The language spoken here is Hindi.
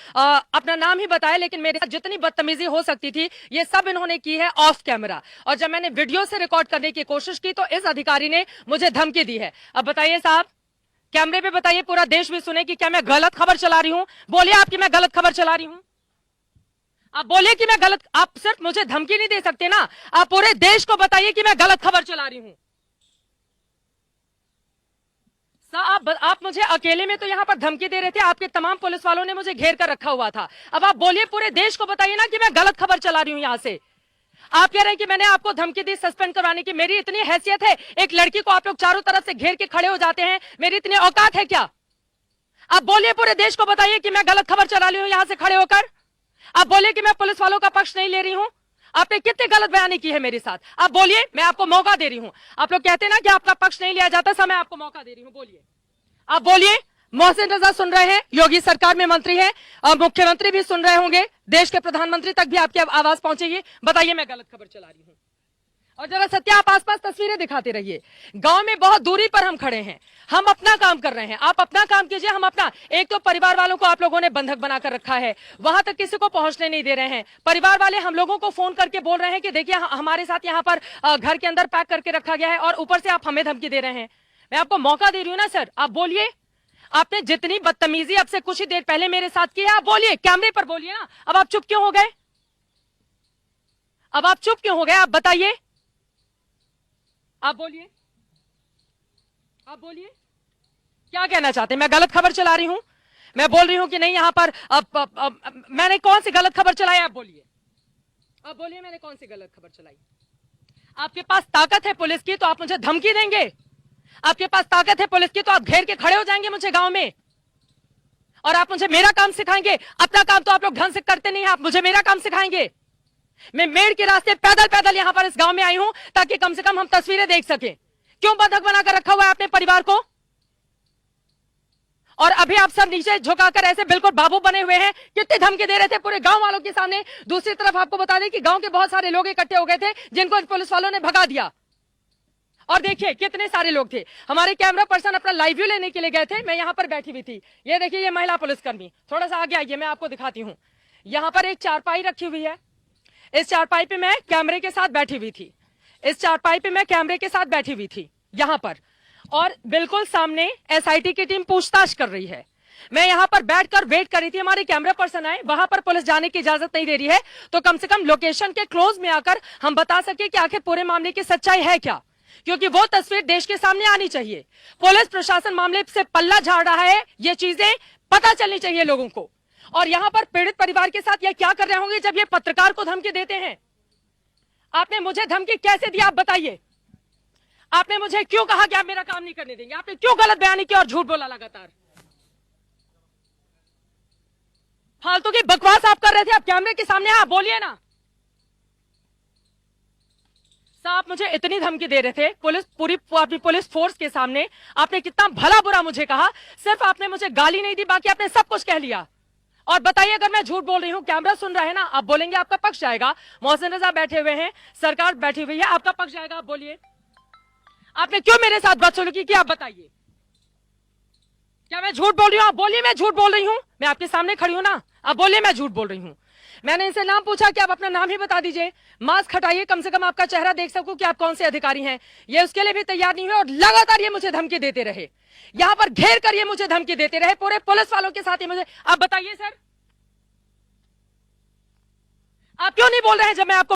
अपना नाम ही बताया, लेकिन मेरे साथ जितनी बदतमीजी हो सकती थी ये सब इन्होंने की है ऑफ कैमरा। और जब मैंने वीडियो से रिकॉर्ड करने की कोशिश की तो इस अधिकारी ने मुझे धमकी दी है। अब बताइए साहब, कैमरे पे बताइए, पूरा देश भी सुने कि क्या मैं गलत खबर चला रही हूं? बोलिए आप कि मैं गलत खबर चला रही हूं। आप बोलिए कि मैं गलत, आप सिर्फ मुझे धमकी नहीं दे सकते ना, आप पूरे देश को बताइए कि मैं गलत खबर चला रही हूं। आप मुझे अकेले में तो यहां पर धमकी दे रहे थे, आपके तमाम पुलिस वालों ने मुझे घेर कर रखा हुआ था। अब आप बोलिए, पूरे देश को बताइए ना कि मैं गलत खबर चला रही हूं यहां से। आप कह रहे हैं कि मैंने आपको धमकी दी सस्पेंड करवाने की। मेरी इतनी हैसियत है? एक लड़की को आप लोग चारों तरफ से घेर के खड़े हो जाते हैं, मेरी इतनी औकात है क्या? आप बोलिए, पूरे देश को बताइए कि मैं गलत खबर चला रही हूं यहां से खड़े होकर। आप बोलिए कि मैं पुलिस वालों का पक्ष नहीं ले रही हूं। आपने कितनी गलत बयानी की है मेरे साथ, आप बोलिए, मैं आपको मौका दे रही हूं। आप लोग कहते हैं ना कि आपका पक्ष नहीं लिया जाता, समय आपको मौका दे रही हूं, बोलिए। आप बोलिए। मोहसिन रजा सुन रहे हैं, योगी सरकार में मंत्री है, और मुख्यमंत्री भी सुन रहे होंगे, देश के प्रधानमंत्री तक भी आपकी आवाज पहुंचेगी। बताइए मैं गलत खबर चला रही हूं। और जरा सत्य, आप आसपास तस्वीरें दिखाते रहिए। गांव में बहुत दूरी पर हम खड़े हैं, हम अपना काम कर रहे हैं, आप अपना काम कीजिए, हम अपना। एक तो परिवार वालों को आप लोगों ने बंधक बनाकर रखा है, वहां तक किसी को पहुंचने नहीं दे रहे हैं। परिवार वाले हम लोगों को फोन करके बोल रहे हैं कि देखिए हमारे साथ यहाँ पर घर के अंदर पैक करके रखा गया है, और ऊपर से आप हमें धमकी दे रहे हैं। मैं आपको मौका दे रही हूँ ना सर, आप बोलिए। आपने जितनी बदतमीजी अब से कुछ ही देर पहले मेरे साथ की है, आप बोलिए, कैमरे पर बोलिए ना। अब आप चुप क्यों हो गए? अब आप चुप क्यों हो गए? आप बताइए, आप बोलिए, आप बोलिए, क्या कहना चाहते हैं? मैं गलत खबर चला रही हूं? मैं बोल रही हूं कि नहीं यहां पर मैंने कौन सी गलत खबर चलाई? आप बोलिए, आप बोलिए, मैंने कौन सी गलत खबर चलाई? आपके पास ताकत है पुलिस की तो आप मुझे धमकी देंगे? आपके पास ताकत है पुलिस की तो आप घेर के खड़े हो जाएंगे मुझे गांव में, और आप मुझे मेरा काम सिखाएंगे? अपना काम तो आप लोग ढंग से करते नहीं, आप मुझे मेरा काम सिखाएंगे? मैं मेड़ के रास्ते पैदल पैदल यहां पर इस गांव में आई हूं ताकि कम से कम हम तस्वीरें देख सकें। क्यों बंधक बनाकर रखा हुआ है अपने परिवार को? और अभी आप सब नीचे झुकाकर ऐसे बिल्कुल बाबू बने हुए हैं, कितनी धमकी दे रहे थे पूरे गांव वालों के सामने। दूसरी तरफ आपको बता दें कि गांव के बहुत सारे लोग इकट्ठे हो गए थे, जिनको पुलिस वालों ने भगा दिया। और देखिए कितने सारे लोग थे। हमारे कैमरा पर्सन अपना लाइव व्यू लेने के लिए गए थे, मैं यहां पर बैठी हुई थी। ये देखिए, ये महिला पुलिसकर्मी, थोड़ा सा आगे आइए, मैं आपको दिखाती हूं। यहां पर एक चारपाई रखी हुई है, इस चारपाई पे मैं कैमरे के साथ बैठी हुई थी, इस चारपाई पे मैं कैमरे के साथ बैठी हुई थी यहां पर, और बिल्कुल सामने एसआईटी की टीम पूछताछ कर रही है। मैं यहां पर बैठकर वेट कर रही थी, हमारे कैमरा पर्सन आए, वहां पर पुलिस जाने की इजाजत नहीं दे रही है, तो कम से कम लोकेशन के क्लोज में आकर हम बता सके कि आखिर पूरे मामले की सच्चाई है क्या, क्योंकि वो तस्वीर देश के सामने आनी चाहिए। पुलिस प्रशासन मामले से पल्ला झाड़ रहा है, ये चीजें पता चलनी चाहिए लोगों को। और यहां पर पीड़ित परिवार के साथ ये क्या कर रहे होंगे जब ये पत्रकार को धमकी देते हैं? आपने मुझे धमकी कैसे दी, आप बताइए। आपने मुझे क्यों कहा कि आप मेरा काम नहीं करने देंगे? आपने क्यों गलत बयानी की और झूठ बोला लगातार? फालतू की बकवास आप कर रहे थे, आप कैमरे के सामने, आप बोलिए ना। आप मुझे इतनी धमकी दे रहे थे, पुलिस पूरी अपनी पुलिस फोर्स के सामने आपने कितना भला बुरा मुझे कहा। सिर्फ आपने मुझे गाली नहीं दी, बाकी आपने सब कुछ कह लिया। और बताइए, अगर मैं झूठ बोल रही हूं, कैमरा सुन रहा है ना, आप बोलेंगे आपका पक्ष जाएगा। मोहसिन रजा बैठे हुए हैं, सरकार बैठी हुई है, आपका पक्ष जाएगा, आप बोलिए। आपने क्यों मेरे साथ बदसलूकी की, आप बताइए। क्या मैं झूठ बोल रही हूं? आप बोलिए मैं झूठ बोल रही हूं, मैं आपके सामने खड़ी हूं ना, आप बोलिए मैं झूठ बोल रही हूं। मैंने इनसे नाम पूछा कि आप अपना नाम ही बता दीजिए, मास्क हटाइए, कम से कम आपका चेहरा देख सकूं कि आप कौन से अधिकारी हैं। ये उसके लिए भी तैयार नहीं हुए, और लगातार ये मुझे धमकी देते रहे, यहां पर घेर कर ये मुझे धमकी देते रहे, पूरे पुलिस वालों के साथ ही मुझे। आप बताइए सर, आप क्यों नहीं बोल रहे हैं जब मैं आपको